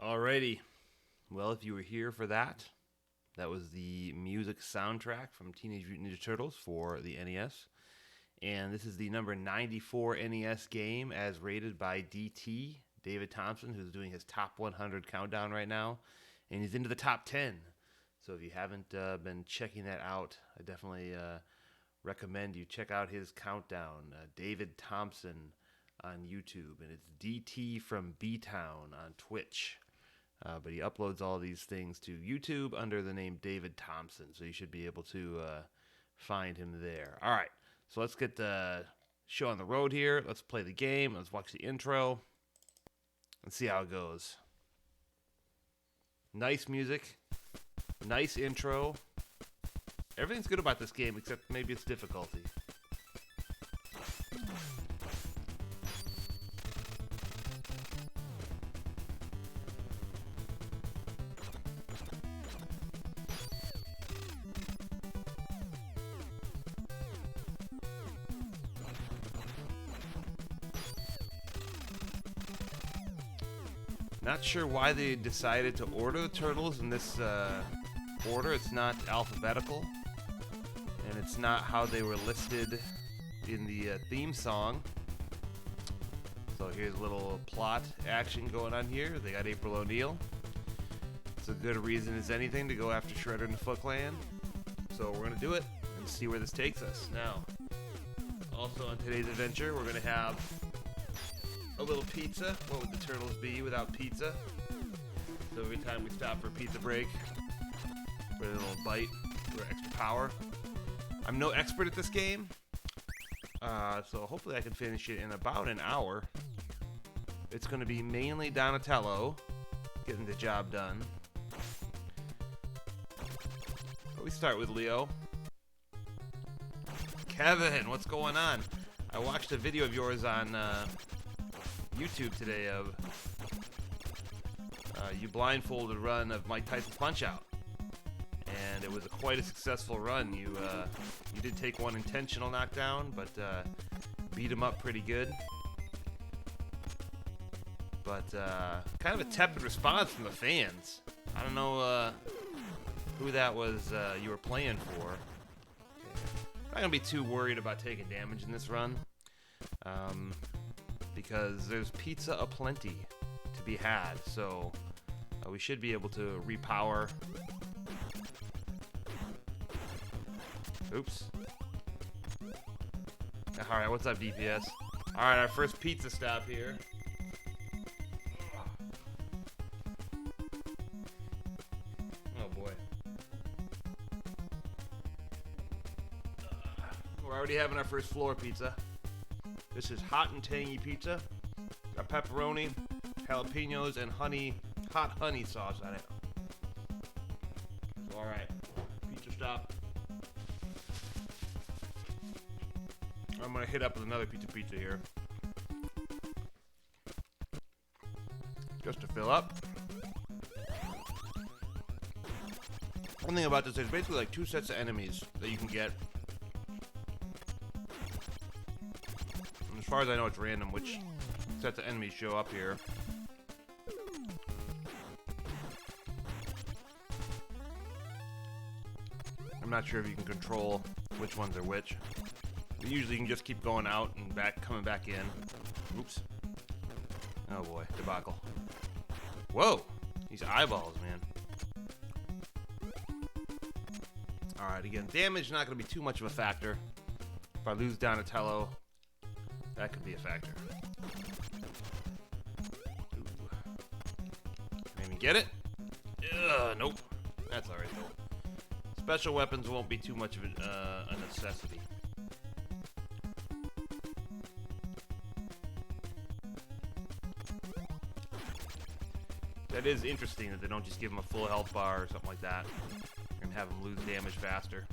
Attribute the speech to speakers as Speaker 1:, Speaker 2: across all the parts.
Speaker 1: Alrighty. Well, if you were here for that, that was the music soundtrack from Teenage Mutant Ninja Turtles for the NES. And this is the number 94 NES game as rated by DT, David Thompson, who's doing his top 100 countdown right now. And he's into the top 10. So if you haven't been checking that out, I definitely recommend you check out his countdown. David Thompson on YouTube. And it's DT from B-Town on Twitch. But he uploads all these things to YouTube under the name David Thompson. So you should be able to find him there. All right. So let's get the show on the road here. Let's play the game. Let's watch the intro. And see how it goes. Nice music. Nice intro. Everything's good about this game except maybe its difficulty. Not sure why they decided to order the turtles in this order. It's not alphabetical, and it's not how they were listed in the theme song. So here's a little plot action going on here. They got April O'Neil. It's a good reason as anything to go after Shredder and the Foot Clan. So we're going to do it and see where this takes us. Now, also on today's adventure, we're going to have a little pizza. What would the turtles be without pizza? So every time we stop for a pizza break, with a little bite for extra power. I'm no expert at this game, so hopefully I can finish it in about an hour. It's going to be mainly Donatello getting the job done. But we start with Leo. Kevin, what's going on? I watched a video of yours on YouTube today of you blindfolded run of Mike Tyson's Punch-Out, and it was quite a successful run. You did take one intentional knockdown, but beat him up pretty good. But kind of a tepid response from the fans. I don't know who that was you were playing for. I'm not gonna be too worried about taking damage in this run. Because there's pizza aplenty to be had, so we should be able to repower. Oops. Alright, what's up, DPS? Alright, our first pizza stop here. Oh boy. We're already having our first floor pizza. This is hot and tangy pizza. Got pepperoni, jalapenos, and hot honey sauce on it. So, alright, pizza stop. I'm gonna hit up with another pizza here. Just to fill up. One thing about this, there's basically like two sets of enemies that you can get. As far as I know, it's random which sets of enemies show up here. I'm not sure if you can control which ones are which. But usually you can just keep going out and coming back in. Oops. Oh boy, debacle. Whoa! These eyeballs, man. Alright, again, damage not going to be too much of a factor. If I lose Donatello, that could be a factor. Ooh. Can I even get it? Nope. That's alright though. Special weapons won't be too much of a necessity. That is interesting that they don't just give him a full health bar or something like that and have him lose damage faster.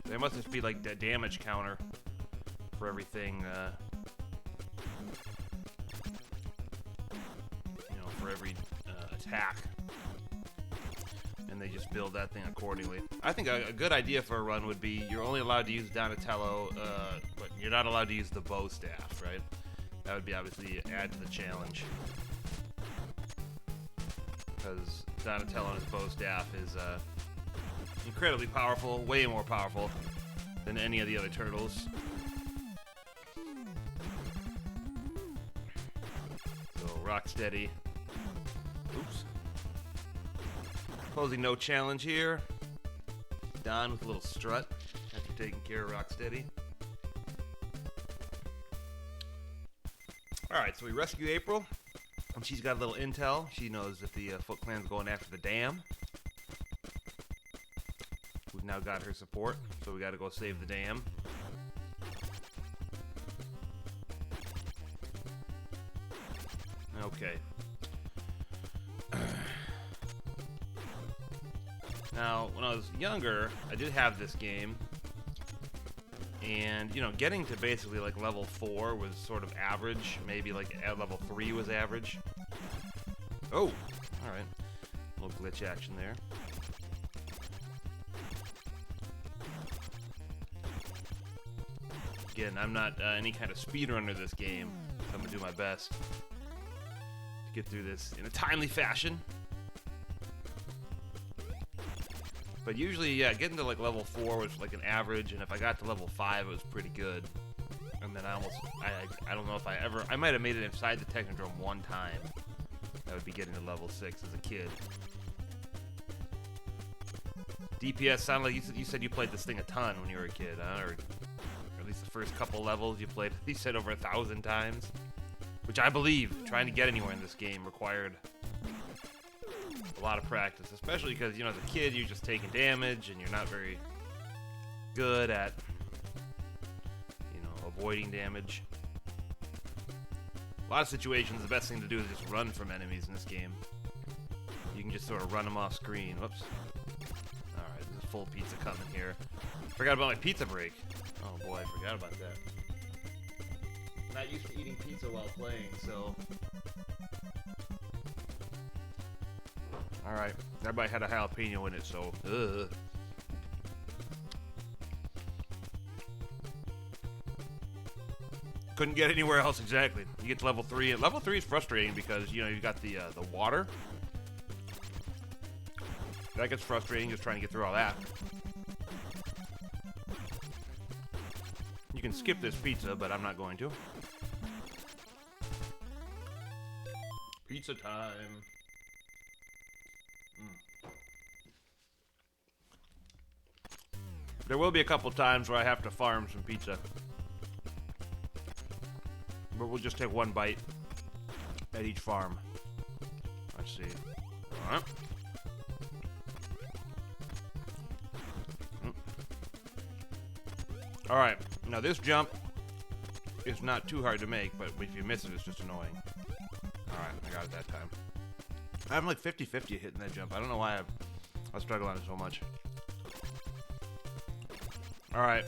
Speaker 1: There must just be like the damage counter for everything, for every attack, and they just build that thing accordingly. I think a good idea for a run would be you're only allowed to use Donatello, but you're not allowed to use the bow staff, right? That would be obviously add to the challenge. because Donatello and his bow staff is incredibly powerful, way more powerful than any of the other turtles. So, Rocksteady. Oops. Posing no challenge here. Don with a little strut after taking care of Rocksteady. Alright, so we rescue April. And she's got a little intel. She knows that the Foot Clan's going after the dam. We've now got her support, so we gotta go save the dam. Okay. Now, when I was younger, I did have this game. And, you know, getting to basically like level 4 was sort of average. Maybe like at level 3 was average. Oh! Alright. A little glitch action there. Again, I'm not any kind of speedrunner this game. So I'm going to do my best to get through this in a timely fashion. But usually, yeah, getting to like level 4 was like an average, and if I got to level 5, it was pretty good. And then I don't know if I might have made it inside the Technodrome one time. That would be getting to level 6 as a kid. DPS sounded like you said you played this thing a ton when you were a kid, huh? Or at least the first couple levels you played, you said over 1,000 times. Which I believe, trying to get anywhere in this game required a lot of practice, especially because, you know, as a kid you're just taking damage and you're not very good at, you know, avoiding damage. A lot of situations the best thing to do is just run from enemies in this game. You can just sort of run them off screen. Whoops. Alright, there's a full pizza coming here. Forgot about my pizza break. Oh boy, I forgot about that. I'm not used to eating pizza while playing, so... Alright, everybody had a jalapeno in it, so... Ugh. Couldn't get anywhere else, exactly. You get to level 3, and level 3 is frustrating because, you know, you got the water. That gets frustrating, just trying to get through all that. You can skip this pizza, but I'm not going to. Pizza time. There will be a couple times where I have to farm some pizza. But we'll just take one bite at each farm. Let's see. Alright. Alright, now this jump is not too hard to make, but if you miss it, it's just annoying. Alright, I got it that time. I'm like 50-50 hitting that jump. I don't know why I struggle on it so much. Alright.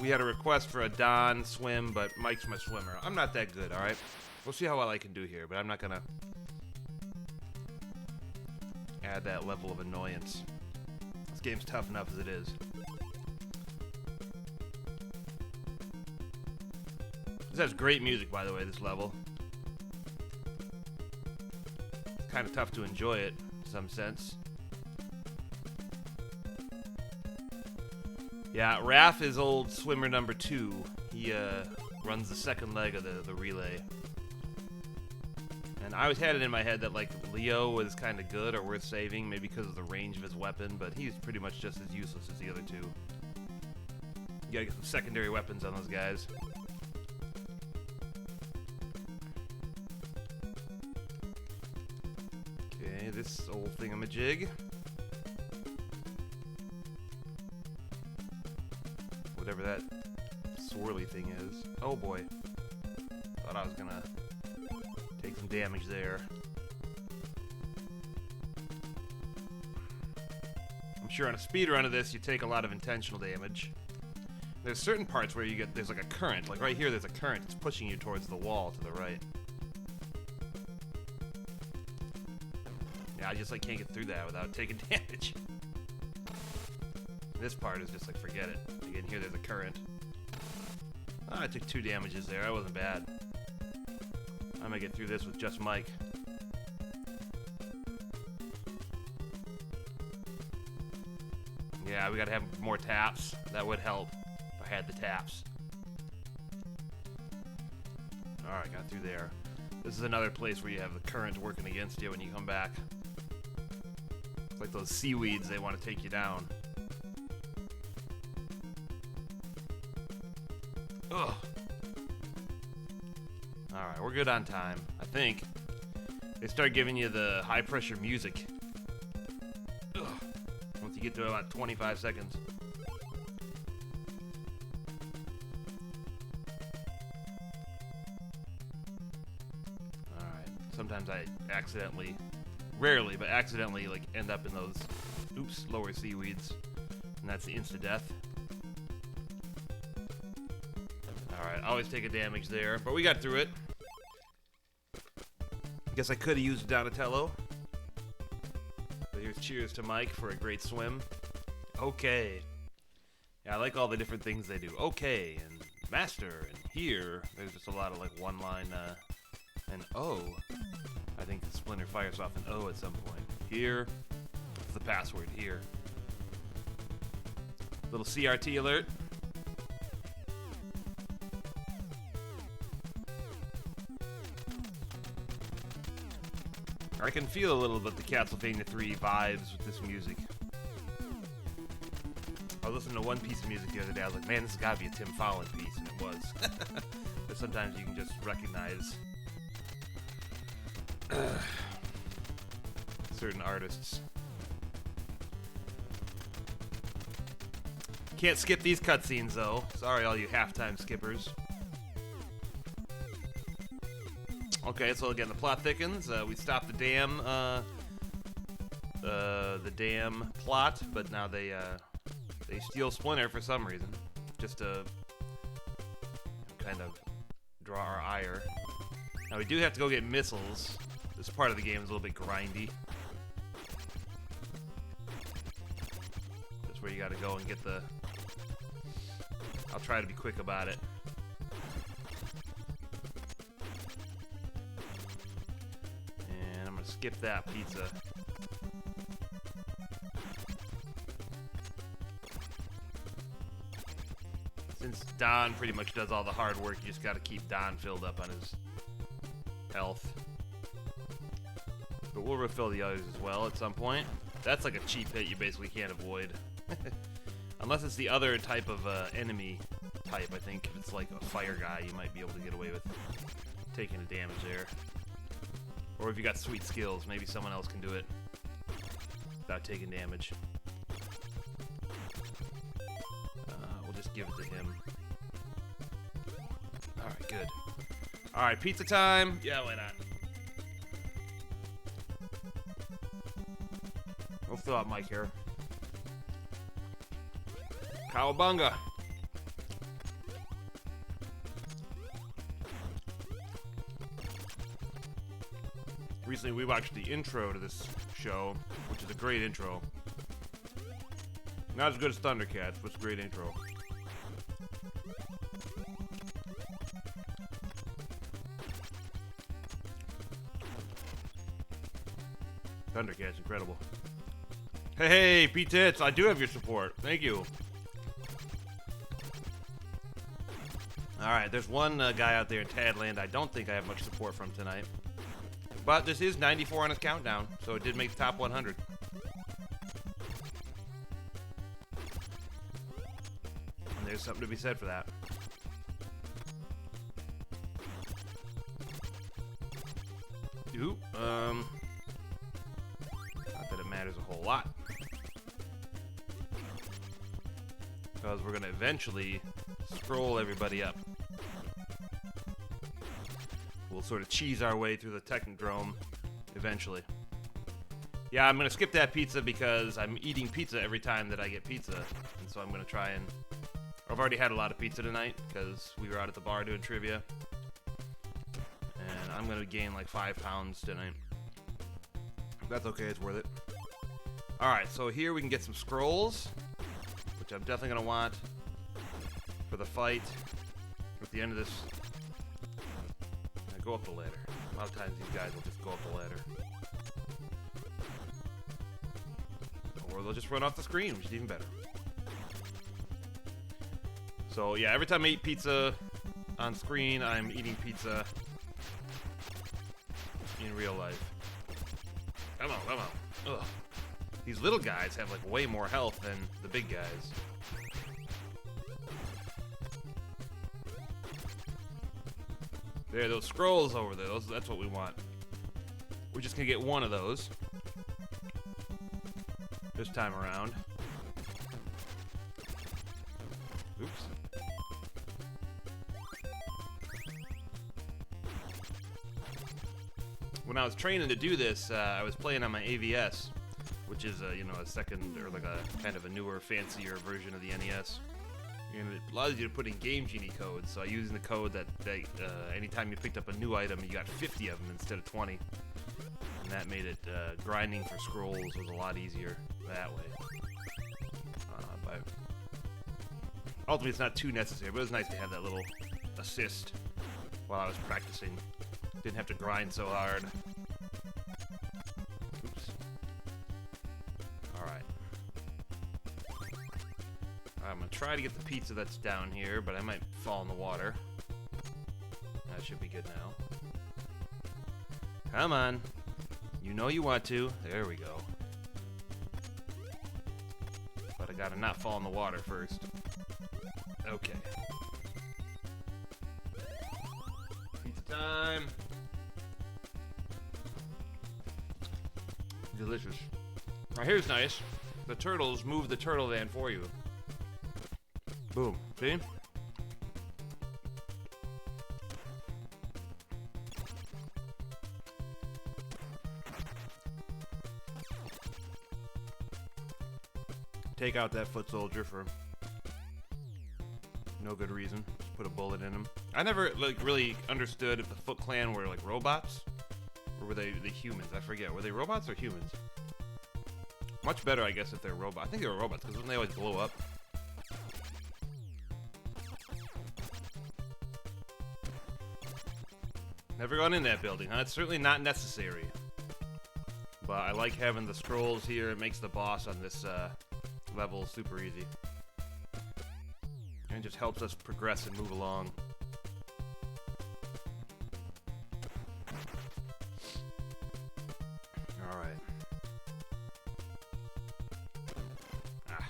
Speaker 1: We had a request for a Don swim, but Mike's my swimmer. I'm not that good, alright? We'll see how well I can do here, but I'm not gonna add that level of annoyance. This game's tough enough as it is. This has great music, by the way, this level. It's kind of tough to enjoy it, in some sense. Yeah, Raph is old swimmer number 2. He runs the second leg of the relay. And I always had it in my head that, like, Leo was kind of good or worth saving, maybe because of the range of his weapon, but he's pretty much just as useless as the other two. You gotta get some secondary weapons on those guys. Okay, this old thingamajig. Whatever that swirly thing is. Oh boy. Thought I was gonna take some damage there. I'm sure on a speedrun of this, you take a lot of intentional damage. There's certain parts where there's like a current. Like right here, there's a current. It's pushing you towards the wall to the right. Yeah, I just like can't get through that without taking damage. This part is just like, forget it. Again, here there's a current. Oh, I took 2 damages there. That wasn't bad. I might get through this with just Mike. Yeah, we gotta have more taps. That would help if I had the taps. Alright, got through there. This is another place where you have the current working against you when you come back. It's like those seaweeds, they want to take you down. Ugh. Alright, we're good on time, I think. They start giving you the high pressure music. Ugh. Once you get to about 25 seconds. Alright, sometimes I accidentally, rarely, but accidentally like end up in those, oops, lower seaweeds. And that's the insta-death. Alright, always take a damage there, but we got through it. Guess I could have used Donatello. But here's cheers to Mike for a great swim. Okay. Yeah, I like all the different things they do. Okay, and master, and here. There's just a lot of like one line, and O. I think the Splinter fires off an O at some point. Here. What's the password? Here. Little CRT alert. I can feel a little bit the Castlevania 3 vibes with this music. I was listening to one piece of music the other day. I was like, man, this has got to be a Tim Fallon piece, and it was. But sometimes you can just recognize certain artists. Can't skip these cutscenes, though. Sorry, all you halftime skippers. Okay, so again, the plot thickens. We stopped the dam plot, but now they steal Splinter for some reason, just to kind of draw our ire. Now we do have to go get missiles. This part of the game is a little bit grindy. That's where you got to go and get the. I'll try to be quick about it. Skip that pizza. Since Don pretty much does all the hard work, you just gotta keep Don filled up on his health. But we'll refill the others as well at some point. That's like a cheap hit you basically can't avoid. Unless it's the other type of enemy type, I think. If it's like a fire guy, you might be able to get away with taking the damage there. Or if you got sweet skills, maybe someone else can do it without taking damage. We'll just give it to him. Alright, good. Alright, pizza time. Yeah, why not? We'll fill out Mike here. Cowabunga. Recently, we watched the intro to this show, which is a great intro. Not as good as Thundercats, but it's a great intro. Thundercats, incredible. Hey, Pete Tits, I do have your support. Thank you. Alright, there's one guy out there in Tadland I don't think I have much support from tonight. But this is 94 on his countdown, so it did make the top 100. And there's something to be said for that. Ooh, not that it matters a whole lot. Because we're going to eventually scroll everybody up. We'll sort of cheese our way through the Technodrome eventually. Yeah, I'm going to skip that pizza because I'm eating pizza every time that I get pizza. And so I'm going to try and... I've already had a lot of pizza tonight because we were out at the bar doing trivia. And I'm going to gain like 5 pounds tonight. That's okay, it's worth it. Alright, so here we can get some scrolls, which I'm definitely going to want for the fight at the end of this. Go up the ladder. A lot of times these guys will just go up the ladder. Or they'll just run off the screen, which is even better. So yeah, every time I eat pizza on screen, I'm eating pizza in real life. Come on, come on. Ugh. These little guys have like way more health than the big guys. There, those scrolls over there, that's what we want. We're just gonna get one of those this time around. Oops. When I was training to do this, I was playing on my AVS, which is you know, a second or like a kind of a newer, fancier version of the NES. And it allows you to put in Game Genie codes. So I used the code that anytime you picked up a new item, you got 50 of them instead of 20. And that made it grinding for scrolls was a lot easier that way. But ultimately, it's not too necessary, but it was nice to have that little assist while I was practicing. Didn't have to grind so hard. Oops. Alright. I'm gonna try to get the pizza that's down here, but I might fall in the water. That should be good now. Come on. You know you want to. There we go. But I gotta not fall in the water first. Okay. Pizza time. Delicious. Now here's nice. The turtles move the turtle van for you. Boom. See? Take out that foot soldier for no good reason. Just put a bullet in him. I never like really understood if the Foot Clan were like robots or were they the humans. I forget. Were they robots or humans? Much better, I guess, if they're robots. I think they were robots because wouldn't they always blow up? Never gone in that building, huh? It's certainly not necessary. But I like having the scrolls here. It makes the boss on this level super easy. And just helps us progress and move along. Alright. Ah.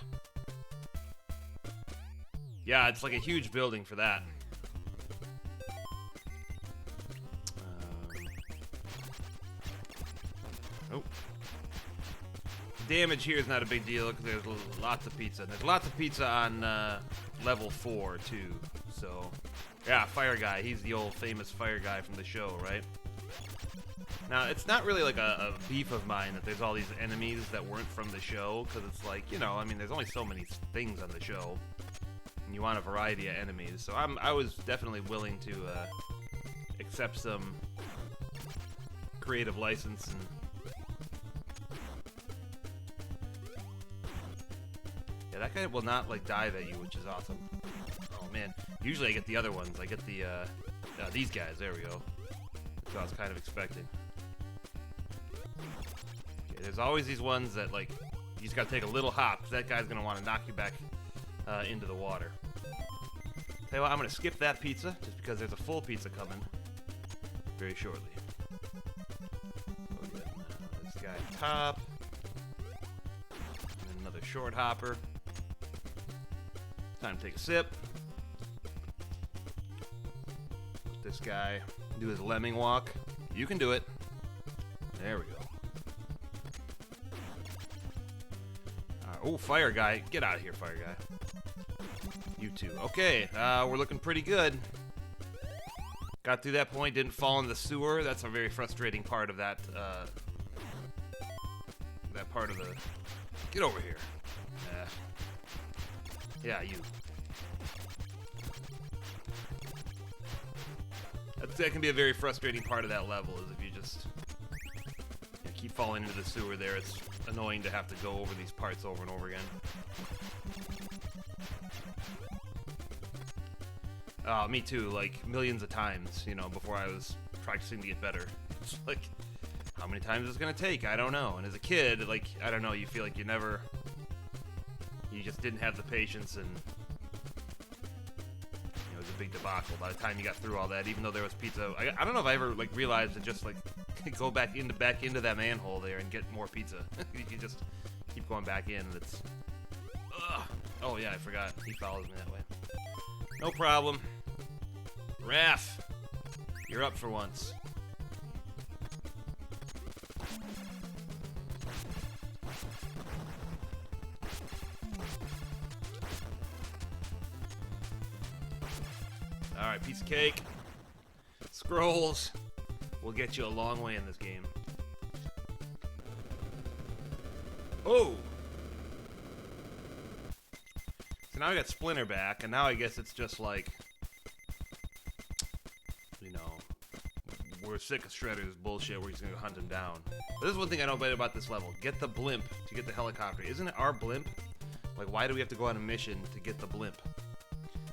Speaker 1: Yeah, it's like a huge building for that. Oh. Damage here is not a big deal because there's lots of pizza. And there's lots of pizza on level 4 too. So, yeah, Fire Guy. He's the old famous Fire Guy from the show, right? Now, it's not really like a beef of mine that there's all these enemies that weren't from the show, because it's like, you know, I mean, there's only so many things on the show, and you want a variety of enemies. So I was definitely willing to accept some creative license and. That guy will not like dive at you, which is awesome. Oh man, usually I get the other ones. I get the these guys. There we go. That's what I was kind of expecting. Okay, there's always these ones that like you just gotta take a little hop, because that guy's gonna want to knock you back into the water. Tell you what, I'm gonna skip that pizza just because there's a full pizza coming very shortly. So this guy on top, and another short hopper. Time to take a sip. Let this guy do his lemming walk. You can do it. There we go. Oh, Fire Guy. Get out of here, Fire Guy. You too. Okay, we're looking pretty good. Got through that point, didn't fall in the sewer. That's a very frustrating part of that, that part of the... Get over here. Yeah, you. That can be a very frustrating part of that level, is if you just keep falling into the sewer there. It's annoying to have to go over these parts over and over again. Me too, like millions of times, you know, before I was practicing to get better. It's like, how many times is it gonna take? I don't know. And as a kid, like, I don't know, you feel like you never you just didn't have the patience, and it was a big debacle by the time you got through all that. Even though there was pizza, I don't know if I ever like realized to just like go back into that manhole there and get more pizza. You can just keep going back in, and it's. Ugh. Oh yeah, I forgot. He follows me that way. No problem. Raph, you're up for once. Alright, piece of cake. Scrolls will get you a long way in this game. Oh! So now I got Splinter back, and now I guess it's just like, you know, we're sick of Shredder's bullshit where he's gonna go hunt him down. But this is one thing I know better about this level. Get the blimp to get the helicopter. Isn't it our blimp? Like, why do we have to go on a mission to get the blimp?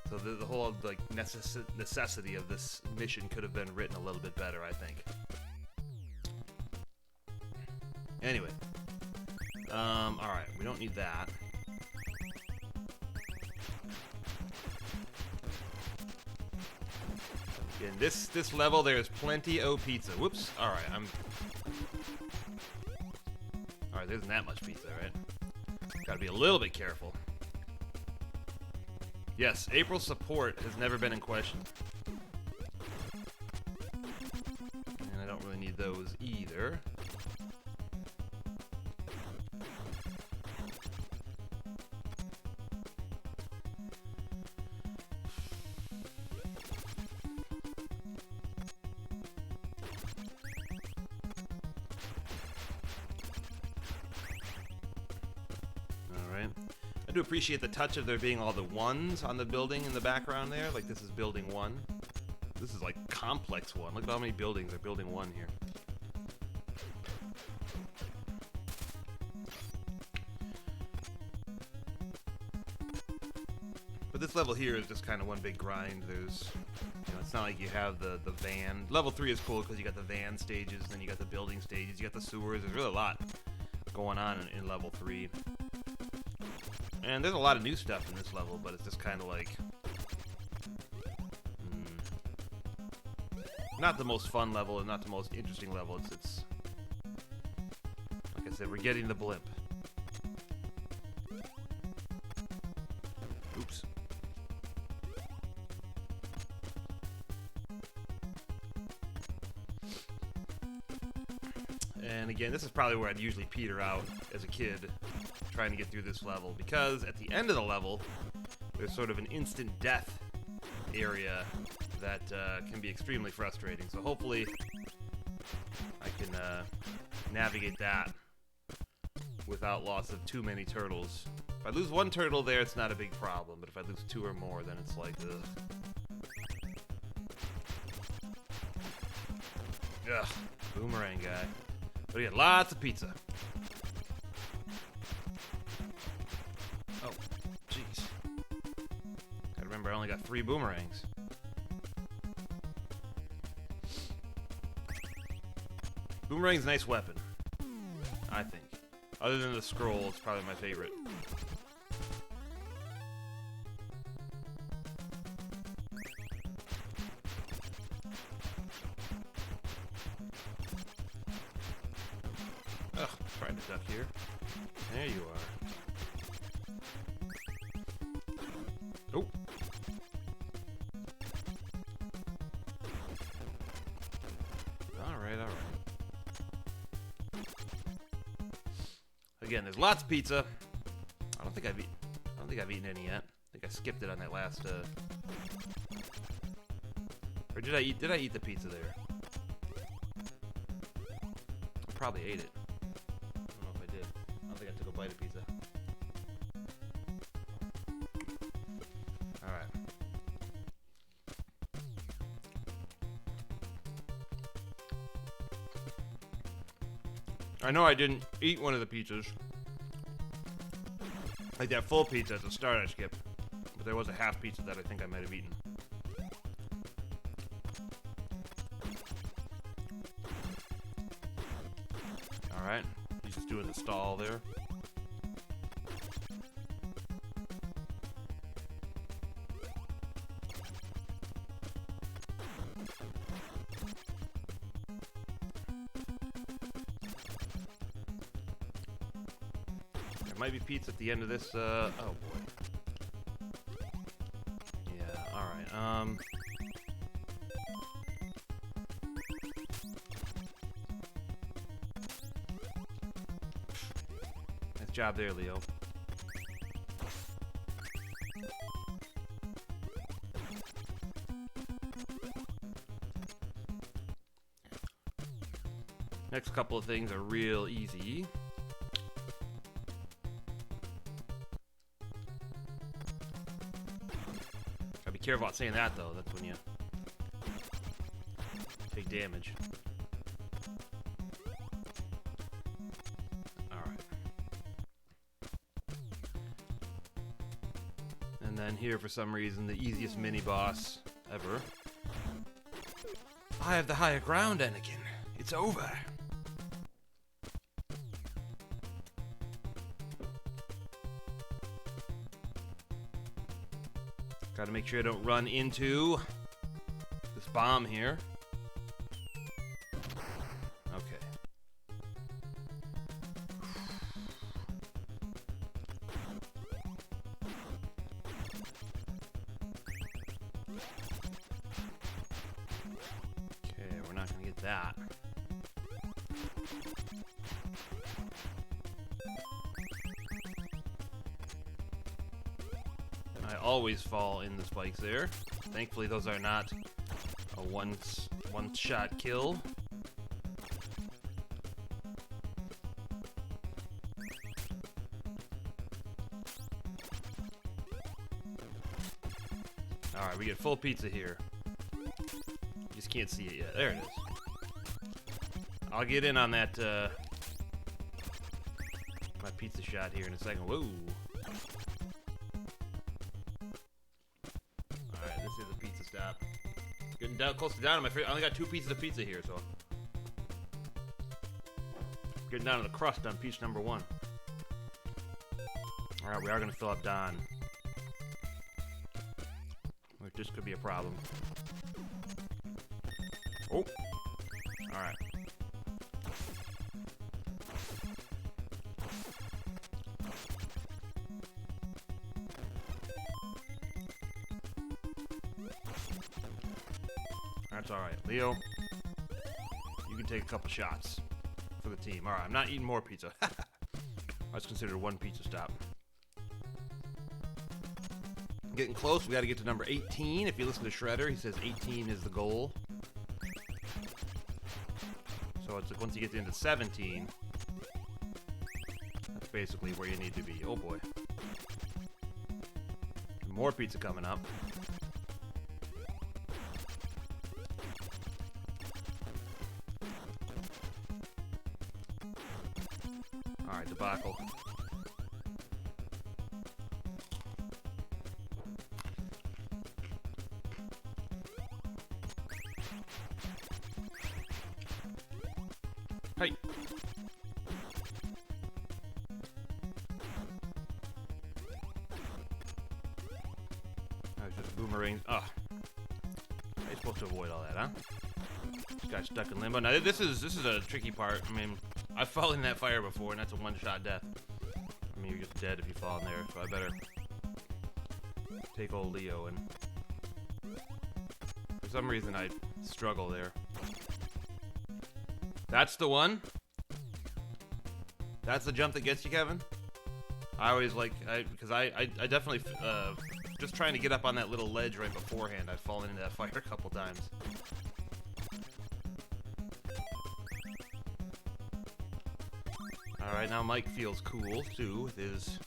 Speaker 1: So the whole, like, necessity of this mission could have been written a little bit better, I think. Anyway. Alright, we don't need that. In this level, there's plenty of pizza. Whoops. Alright, Alright, there isn't that much pizza, right? Gotta be a little bit careful. Yes, April's support has never been in question. And I don't really need those either. I do appreciate the touch of there being all the ones on the building in the background there. Like, this is building 1. This is like complex 1. Look at how many buildings are building 1 here. But this level here is just kind of one big grind. There's, it's not like you have the van. Level 3 is cool because you got the van stages, then you got the building stages, you got the sewers. There's really a lot going on in level 3. And there's a lot of new stuff in this level, but it's just kind of like... not the most fun level and not the most interesting level. It's like I said, we're getting the blimp. Oops. And again, this is probably where I'd usually peter out as a kid, trying to get through this level, because at the end of the level there's sort of an instant death area that can be extremely frustrating. So hopefully I can navigate that without loss of too many turtles. If I lose one turtle there, it's not a big problem, but if I lose 2 or more, then it's like, ugh, boomerang guy. But yeah, lots of pizza. Oh, jeez. Gotta remember, I only got 3 boomerangs. Boomerang's a nice weapon, I think. Other than the scroll, it's probably my favorite. Ugh, trying to duck here. There you are. Oh. Alright, alright. Again, there's lots of pizza. I don't think I've eaten any yet. I think I skipped it on that last or did I eat the pizza there? I probably ate it. I don't know if I did. I don't think I took a bite of pizza. Alright. I know I didn't eat one of the pizzas. Like that full pizza at the start I skipped. But there was a half pizza that I think I might have eaten. Alright. He's just doing the stall there. There might be pizza at the end of this, oh boy. Yeah, alright, nice job there, Leo. Next couple of things are real easy. Gotta be careful about saying that though, that's when you take damage. Alright. And then here, for some reason, the easiest mini-boss ever. I have the higher ground, Anakin. It's over. Gotta make sure I don't run into this bomb here. Okay. Okay, we're not gonna get that. I always fall in the spikes there. Thankfully, those are not a one-shot kill. Alright, we get full pizza here. You just can't see it yet. There it is. I'll get in on that, my pizza shot here in a second. Whoa! This is a pizza stop. Getting down close to down. I only got 2 pieces of pizza here, so getting down to the crust on piece number 1. All right, we are gonna fill up Don. Which this could be a problem. Oh, all right. That's alright. Leo, you can take a couple shots for the team. Alright, I'm not eating more pizza. That's considered one pizza stop. Getting close. We got to get to number 18. If you listen to Shredder, he says 18 is the goal. So it's like once you get into 17, that's basically where you need to be. Oh boy. More pizza coming up. Alright, debacle. Hey! That was just boomerang. Ah. You're supposed to avoid all that, huh? This guy's stuck in limbo. Now this is a tricky part. I mean, I've fallen in that fire before, and that's a one-shot death. I mean, you're just dead if you fall in there, so I better take old Leo, and for some reason I struggle there. That's the one? That's the jump that gets you, Kevin? I always like, because I definitely, just trying to get up on that little ledge right beforehand, I've fallen into that fire a couple times. Alright, now Mike feels cool, too, with his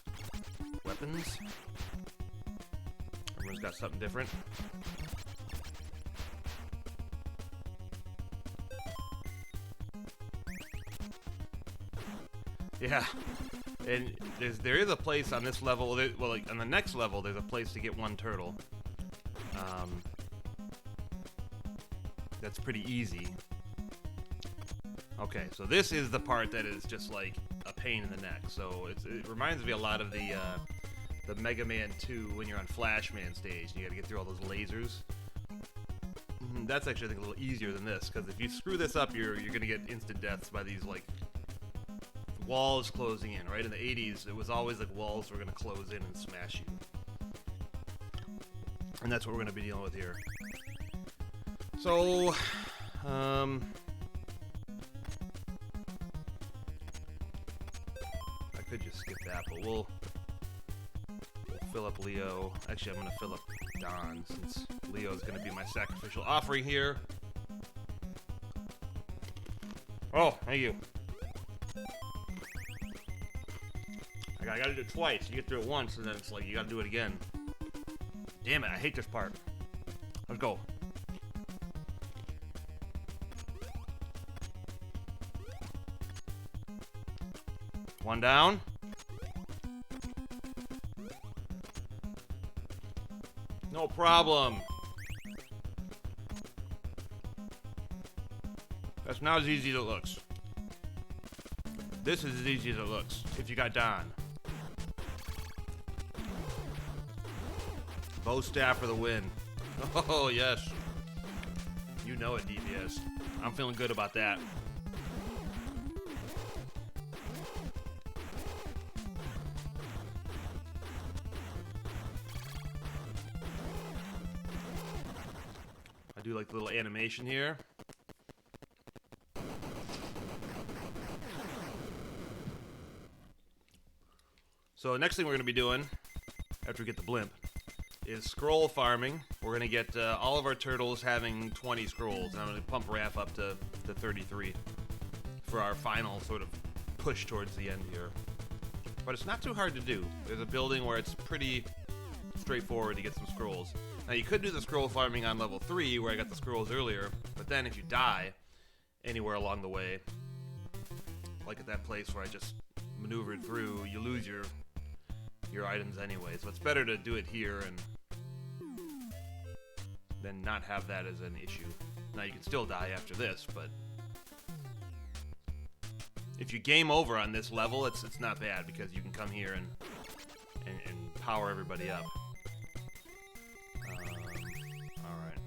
Speaker 1: weapons. Everyone's got something different. Yeah, and there is a place on this level, well, like, on the next level, there's a place to get one turtle. That's pretty easy. Okay, so this is the part that is just like a pain in the neck. So it reminds me a lot of the Mega Man 2 when you're on Flash Man stage and you gotta get through all those lasers. That's actually, I think, a little easier than this, because if you screw this up, you're gonna get instant deaths by these, like, walls closing in, right? In the 80s, it was always like walls were going to close in and smash you. And that's what we're going to be dealing with here. So, I could just skip that, but we'll fill up Leo. Actually, I'm going to fill up Don, since Leo's going to be my sacrificial offering here. Oh, thank you. I gotta do it twice. You get through it once, and then it's like you gotta do it again. Damn it, I hate this part. Let's go. One down. No problem. That's not as easy as it looks. This is as easy as it looks, if you got Don. Bow staff for the win. Oh, yes. You know it, DPS. I'm feeling good about that. I do like the little animation here. So next thing we're going to be doing, after we get the blimp, is scroll farming. We're going to get all of our turtles having 20 scrolls. And I'm going to pump Raph up to 33 for our final sort of push towards the end here. But it's not too hard to do. There's a building where it's pretty straightforward to get some scrolls. Now you could do the scroll farming on level 3 where I got the scrolls earlier, but then if you die anywhere along the way, like at that place where I just maneuvered through, you lose your items anyway. So it's better to do it here and then not have that as an issue. Now you can still die after this, but if you game over on this level, it's not bad because you can come here and power everybody up. Alright.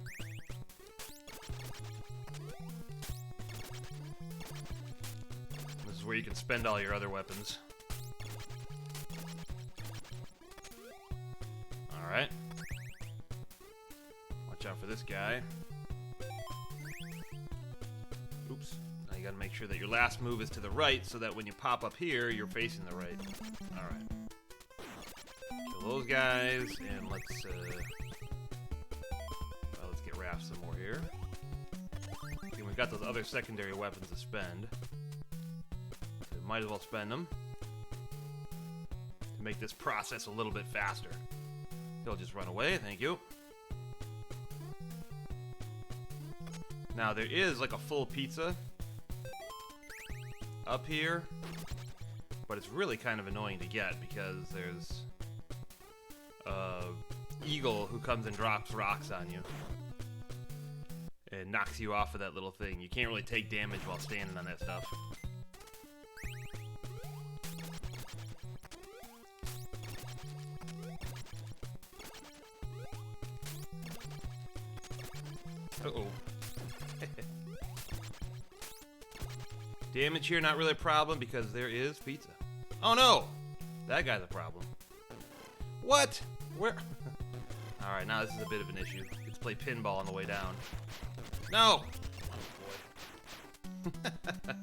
Speaker 1: This is where you can spend all your other weapons. Alright. Watch out for this guy. Oops. Now you gotta make sure that your last move is to the right so that when you pop up here, you're facing the right. Alright. Kill those guys, and let's get Raph some more here. Okay, we've got those other secondary weapons to spend. So might as well spend them to make this process a little bit faster. He'll just run away, thank you. Now there is like a full pizza up here, but it's really kind of annoying to get because there's eagle who comes and drops rocks on you and knocks you off of that little thing. You can't really take damage while standing on that stuff. Uh-oh. Damage here, not really a problem because there is pizza. Oh no! That guy's a problem. What? Where? Alright, now this is a bit of an issue. Let's play pinball on the way down. No! Oh boy. I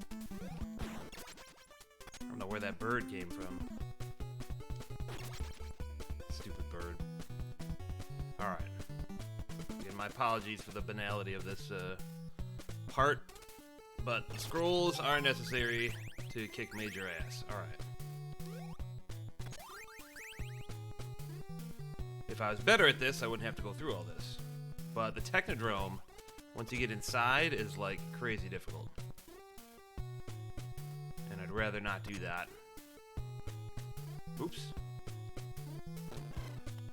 Speaker 1: don't know where that bird came from. Stupid bird. Alright. Again, my apologies for the banality of this part, but scrolls are necessary to kick major ass. Alright. If I was better at this, I wouldn't have to go through all this. But the Technodrome, once you get inside, is like crazy difficult. And I'd rather not do that. Oops.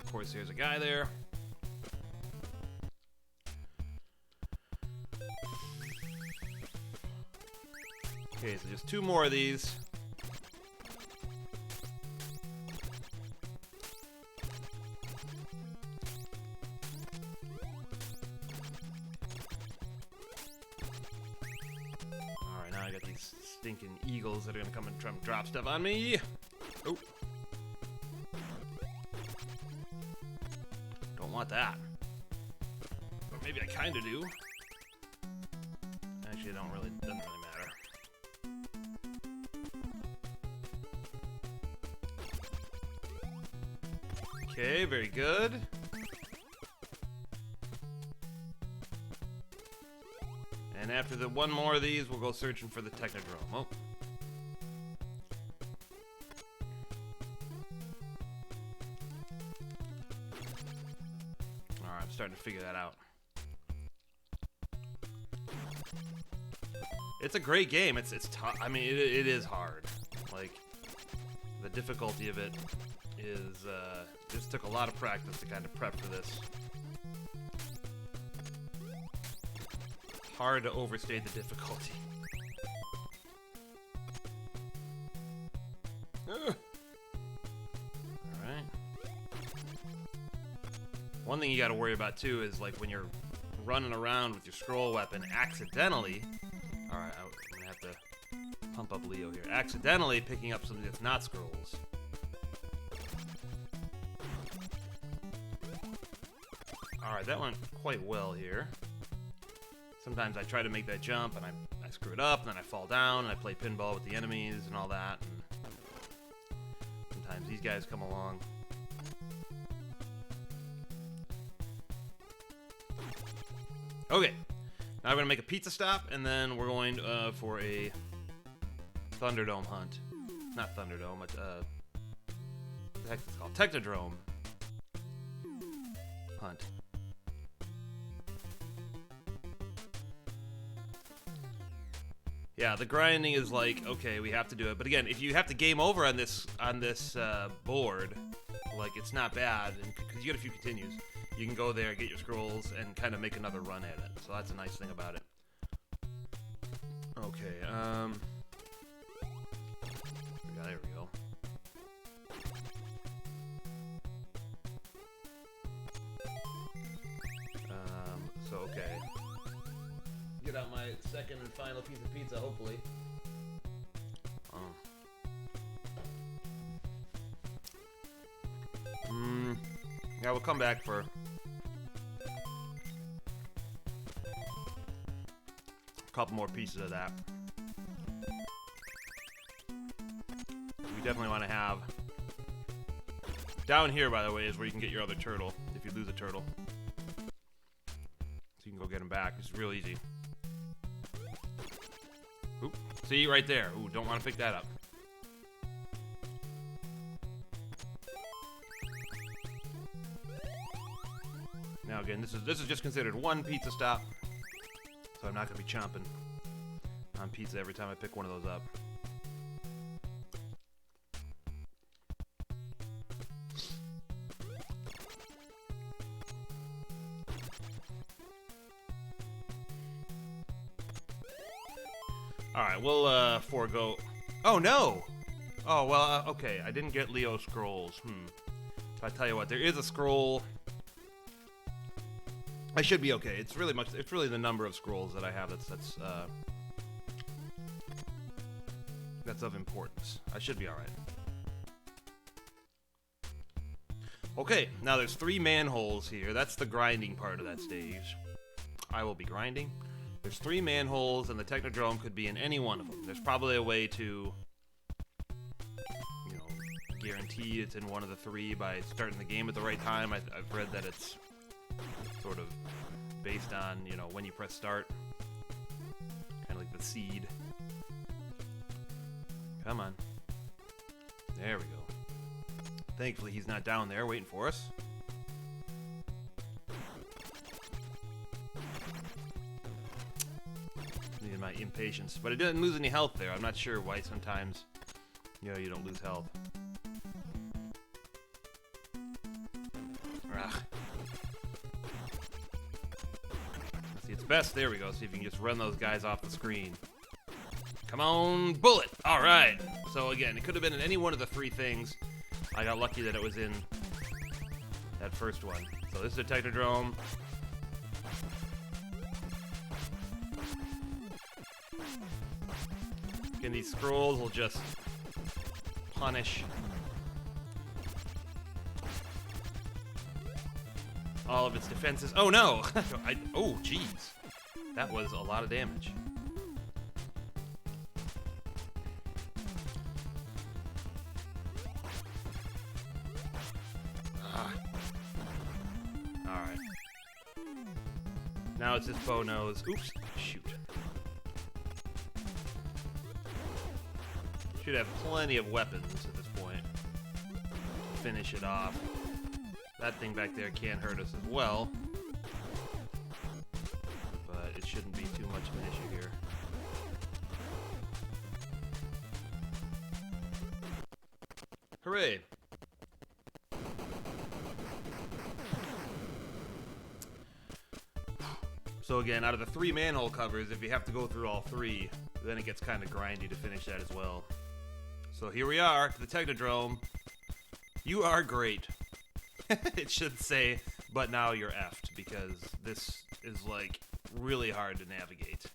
Speaker 1: Of course, there's a guy there. Okay, so just 2 more of these. Alright, now I got these stinking eagles that are gonna come and try and drop stuff on me. Oh. Don't want that. Or maybe I kinda do. Actually, doesn't really matter. Okay, very good. And after the one more of these, we'll go searching for the Technodrome. Oh. Alright, I'm starting to figure that out. It's a great game. It's tough. I mean, it is hard. Like, the difficulty of it is, just took a lot of practice to kind of prep for this. Hard to overstate the difficulty. Alright. One thing you gotta worry about too is like when you're running around with your scroll weapon accidentally. Alright, I'm gonna have to pump up Leo here. Accidentally picking up something that's not scrolls. Alright, that went quite well here. Sometimes I try to make that jump and I screw it up, and then I fall down and I play pinball with the enemies and all that. And sometimes these guys come along. Okay, now we're gonna make a pizza stop, and then we're going for a Thunderdome hunt. Not Thunderdome, but what the heck is it called? Technodrome hunt. Yeah, the grinding is like, okay, we have to do it. But again, if you have to game over on this board, like, it's not bad, because you get a few continues. You can go there, get your scrolls, and kind of make another run at it. So that's a nice thing about it. Okay, yeah, there we go. So, okay. Get out my second and final piece of pizza, hopefully. Yeah, we'll come back for a couple more pieces of that. We definitely want to have... Down here, by the way, is where you can get your other turtle, if you lose a turtle. So you can go get him back. It's real easy. Oop. See, right there. Ooh, don't want to pick that up. Now again, this is just considered one pizza stop, so I'm not going to be chomping on pizza every time I pick one of those up. Alright, we'll forego... Oh, no! Oh, well, okay, I didn't get Leo scrolls. So I tell you what, there is a scroll... I should be okay. It's really the number of scrolls that I have that's of importance. I should be alright. Okay, now there's 3 manholes here. That's the grinding part of that stage. I will be grinding. There's 3 manholes, and the Technodrome could be in any one of them. There's probably a way to, you know, guarantee it's in one of the 3 by starting the game at the right time. I've read that it's sort of based on, you know, when you press start. Kind of like the seed. Come on. There we go. Thankfully, he's not down there waiting for us. Needed my impatience. But I didn't lose any health there. I'm not sure why sometimes, you know, you don't lose health. Ugh. See, it's best. There we go. See if you can just run those guys off the screen. Come on, bullet! Alright. So again, it could have been in any one of the 3 things. I got lucky that it was in that first one. So this is a Technodrome. And these scrolls will just punish all of its defenses. Oh no! Oh jeez. That was a lot of damage. Alright. Now it's this bow nose. Oops. Shoot. Should have plenty of weapons at this point. Finish it off. That thing back there can hurt us as well. But it shouldn't be too much of an issue here. Hooray! So again, out of the 3 manhole covers, if you have to go through all 3, then it gets kind of grindy to finish that as well. So here we are, the Technodrome. You are great. It should say, but now you're effed, because this is, like, really hard to navigate.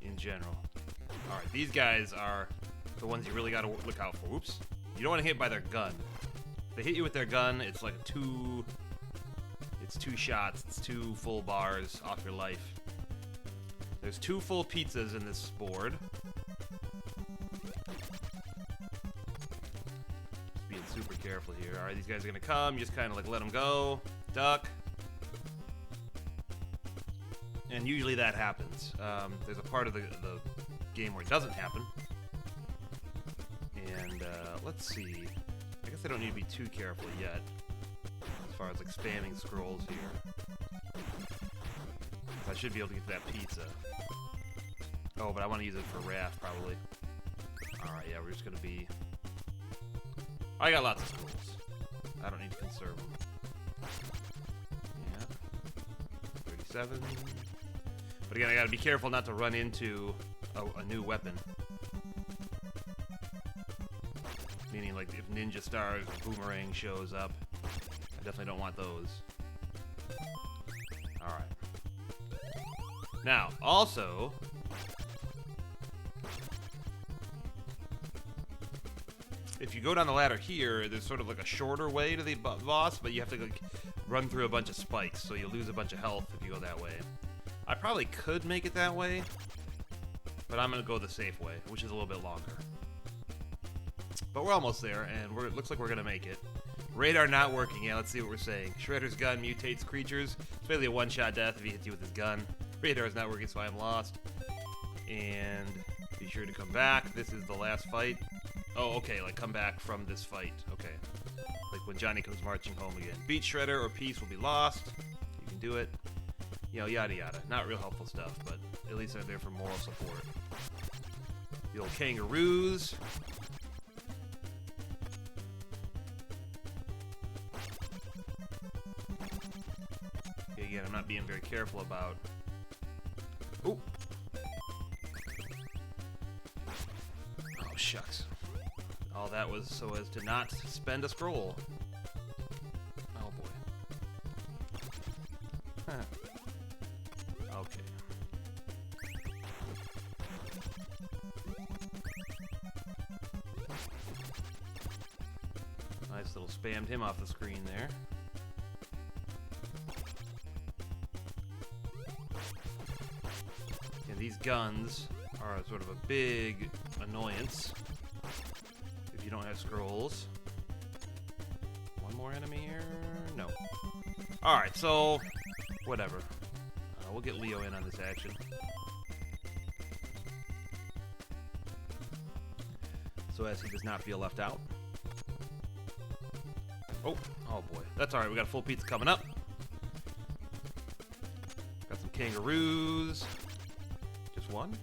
Speaker 1: In general. Alright, these guys are the ones you really gotta look out for. Oops. You don't want to hit by their gun. If they hit you with their gun, it's like it's 2 shots, it's 2 full bars off your life. There's 2 full pizzas in this board. Just being super careful here. Alright, these guys are gonna come, you just kind of like let them go, duck. And usually that happens. There's a part of the game where it doesn't happen. And let's see. I guess I don't need to be too careful yet, as far as like spamming scrolls here. I should be able to get to that pizza. Oh, but I want to use it for Raft, probably. Alright, yeah, we're just going to be... I got lots of scrolls. I don't need to conserve them. Yeah. 37. But again, I got to be careful not to run into a new weapon. Meaning, like, if Ninja Stars or Boomerang shows up, I definitely don't want those. Alright. Now, also... if you go down the ladder here, there's sort of like a shorter way to the boss, but you have to like, run through a bunch of spikes, so you lose a bunch of health if you go that way. I probably could make it that way, but I'm going to go the safe way, which is a little bit longer. But we're almost there, and it looks like we're going to make it. Radar not working. Yeah, let's see what we're saying. Shredder's gun mutates creatures. It's basically a one-shot death if he hits you with his gun. Radar is not working, so I am lost. And be sure to come back. This is the last fight. Oh, okay, like come back from this fight. Okay. Like when Johnny comes marching home again. Beat Shredder or peace will be lost. You can do it. You know, yada yada. Not real helpful stuff, but at least they're there for moral support. The old kangaroos. Okay, again, I'm not being very careful about... Ooh! Oh, shucks. All that was so as to not spend a scroll. Oh boy. Huh. Okay. Nice little spammed him off the screen there. And these guns are sort of a big annoyance. You don't have scrolls. One more enemy here? No. Alright, so... whatever. We'll get Leo in on this action. So as he does not feel left out. Oh boy. That's alright, we got a full pizza coming up. Got some kangaroos. Just one?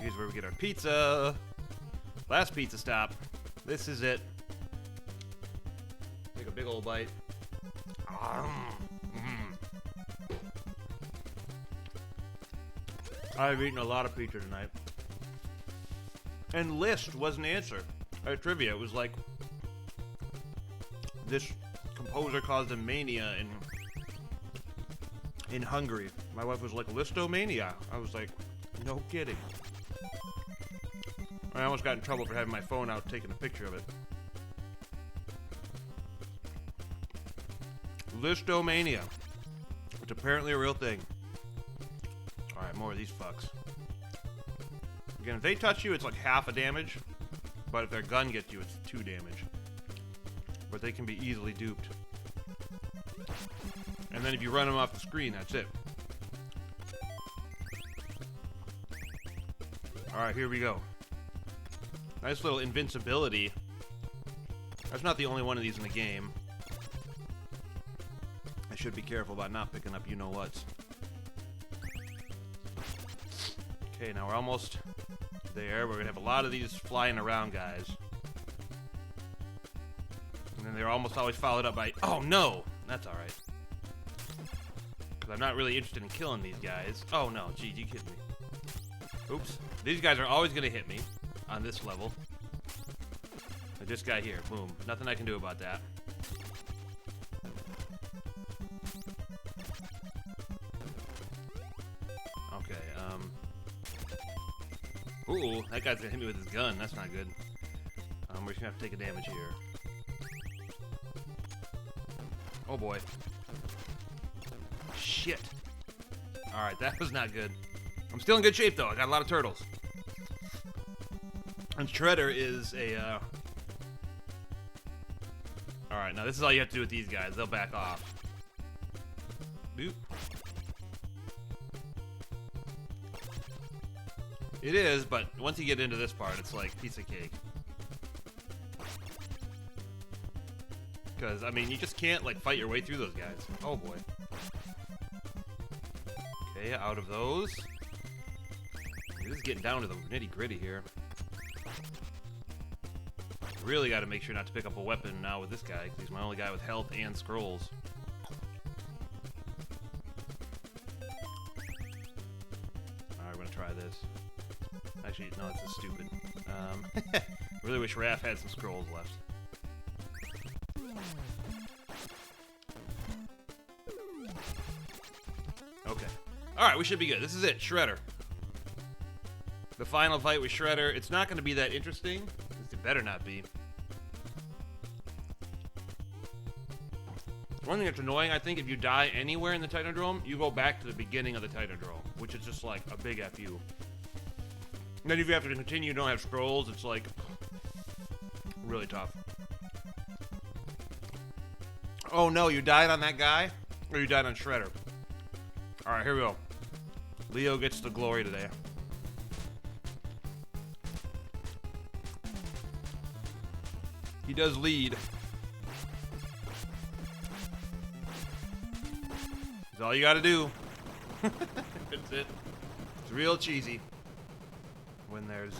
Speaker 1: Here's where we get our pizza. Last pizza stop. This is it. Take a big old bite. I've eaten a lot of pizza tonight. And list was an answer. Trivia, it was like, this composer caused a mania in Hungary. My wife was like, listomania. I was like, no kidding. I almost got in trouble for having my phone out taking a picture of it. Listomania. It's apparently a real thing. Alright, more of these fucks. Again, if they touch you, it's like half a damage. But if their gun gets you, it's 2 damage. But they can be easily duped. And then if you run them off the screen, that's it. Alright, here we go. Nice little invincibility. That's not the only one of these in the game. I should be careful about not picking up you-know-whats. Okay, now we're almost there. We're gonna have a lot of these flying around guys. And then they're almost always followed up by, oh no! That's alright. Because I'm not really interested in killing these guys. Oh no, gee, you kidding me. Oops. These guys are always gonna hit me on this level. But this guy here, boom. Nothing I can do about that. Okay, ooh, that guy's gonna hit me with his gun. That's not good. We're just gonna have to take a damage here. Oh boy. Shit. Alright, that was not good. I'm still in good shape though. I got a lot of turtles. And Shredder is a, Alright, now this is all you have to do with these guys. They'll back off. Boop. It is, but once you get into this part, it's like piece of cake. Because, I mean, you just can't, like, fight your way through those guys. Oh, boy. Okay, out of those. This is getting down to the nitty-gritty here. Really got to make sure not to pick up a weapon now with this guy, because he's my only guy with health and scrolls. Alright, we're going to try this. Actually, no, this is stupid. Really wish Raph had some scrolls left. Okay. Alright, we should be good. This is it, Shredder. The final fight with Shredder. It's not going to be that interesting. It better not be. One thing that's annoying, I think, if you die anywhere in the Titandrome, you go back to the beginning of the Titandrome, which is just like a big FU. And then if you have to continue, you don't have scrolls, it's like really tough. Oh no, you died on that guy? Or you died on Shredder? Alright, here we go. Leo gets the glory today. He does lead. That's all you gotta do. That's it. It's real cheesy when there's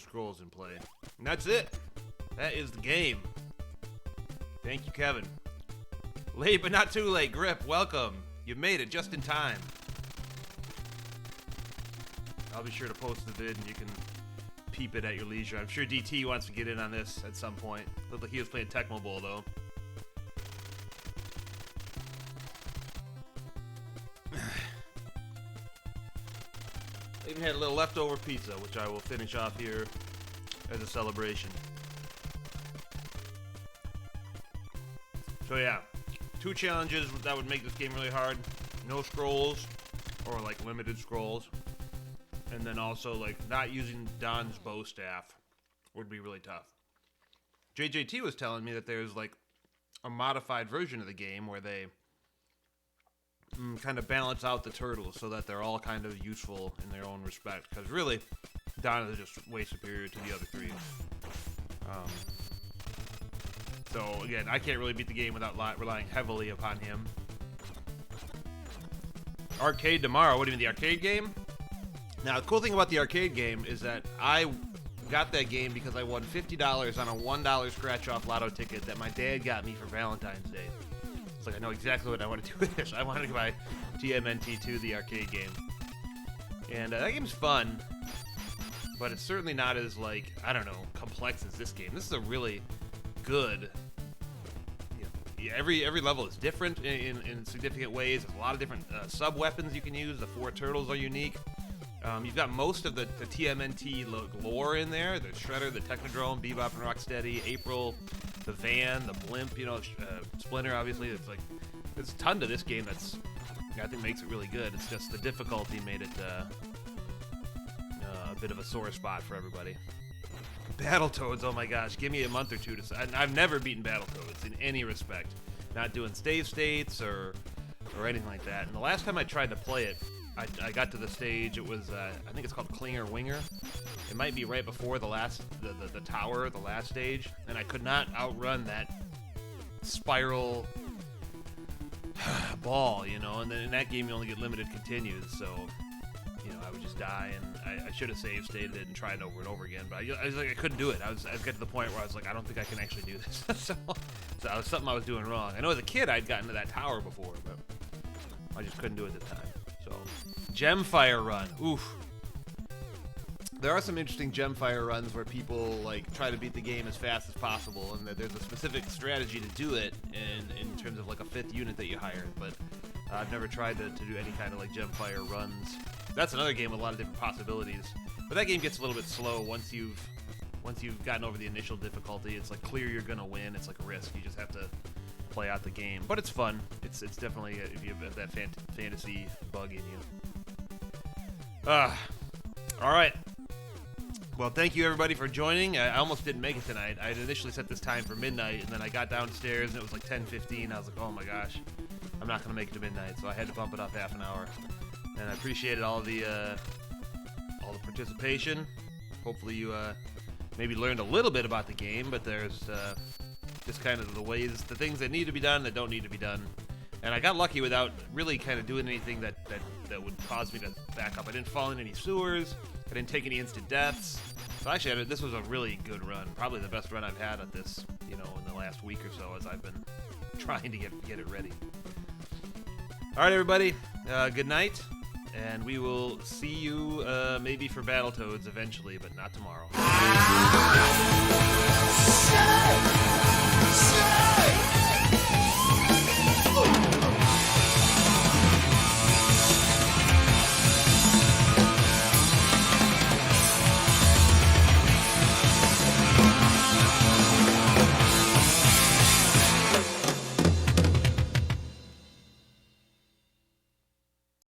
Speaker 1: scrolls in play. And that's it. That is the game. Thank you, Kevin. Late but not too late. Grip, welcome. You made it just in time. I'll be sure to post the vid and you can peep it at your leisure. I'm sure DT wants to get in on this at some point. Looked like he was playing Tecmo Bowl though. I even had a little leftover pizza, which I will finish off here as a celebration. So yeah, 2 challenges that would make this game really hard. No scrolls, or like limited scrolls. And then also like not using Don's bow staff would be really tough. JJT was telling me that there's like a modified version of the game where they kind of balance out the turtles so that they're all kind of useful in their own respect. Because really, Don is just way superior to the other 3. So again, I can't really beat the game without relying heavily upon him. Arcade tomorrow. What do you mean, the arcade game? Now, the cool thing about the arcade game is that I got that game because I won $50 on a $1 scratch-off lotto ticket that my dad got me for Valentine's Day. It's like, I know exactly what I want to do with this. I wanted to buy TMNT2, the arcade game. And that game's fun, but it's certainly not as, like, I don't know, complex as this game. This is a really good, every level is different in significant ways. There's a lot of different sub-weapons you can use. The 4 turtles are unique. You've got most of the TMNT lore in there. There's Shredder, the Technodrome, Bebop and Rocksteady, April, the van, the blimp, Splinter, obviously. It's like, there's a ton to this game that's, I think, makes it really good. It's just the difficulty made it a bit of a sore spot for everybody. Battletoads, oh my gosh, give me a month or two to... I've never beaten Battletoads in any respect. Not doing save states or anything like that. And the last time I tried to play it, I got to the stage, it was, I think it's called Klinger Winger. It might be right before the tower, the last stage, and I could not outrun that spiral ball, and then in that game you only get limited continues, so, I would just die, and I should have save stated it and tried it over and over again, but I was like, I couldn't do it. I was getting to the point where I was like, I don't think I can actually do this. so that was something I was doing wrong. I know as a kid I'd gotten to that tower before, but I just couldn't do it at the time. So, Gemfire run. Oof. There are some interesting Gemfire runs where people like try to beat the game as fast as possible, and that there's a specific strategy to do it in terms of like a 5th unit that you hire. But I've never tried to do any kind of like Gemfire runs. That's another game with a lot of different possibilities. But that game gets a little bit slow once you've gotten over the initial difficulty. It's like clear you're gonna win. It's like a risk. You just have to play out the game, but it's fun. It's definitely, if you have that fantasy bug in you. All right. Well, thank you everybody for joining. I almost didn't make it tonight. I had initially set this time for midnight, and then I got downstairs and it was like 10:15. I was like, oh my gosh, I'm not gonna make it to midnight, so I had to bump it up half an hour. And I appreciated all the participation. Hopefully you maybe learned a little bit about the game, but there's just kind of the things that need to be done that don't need to be done. And I got lucky without really kind of doing anything that would cause me to back up. I didn't fall in any sewers. I didn't take any instant deaths. So actually, this was a really good run. Probably the best run I've had at this, in the last week or so as I've been trying to get it ready. All right, everybody. Good night. And we will see you maybe for Battletoads eventually, but not tomorrow.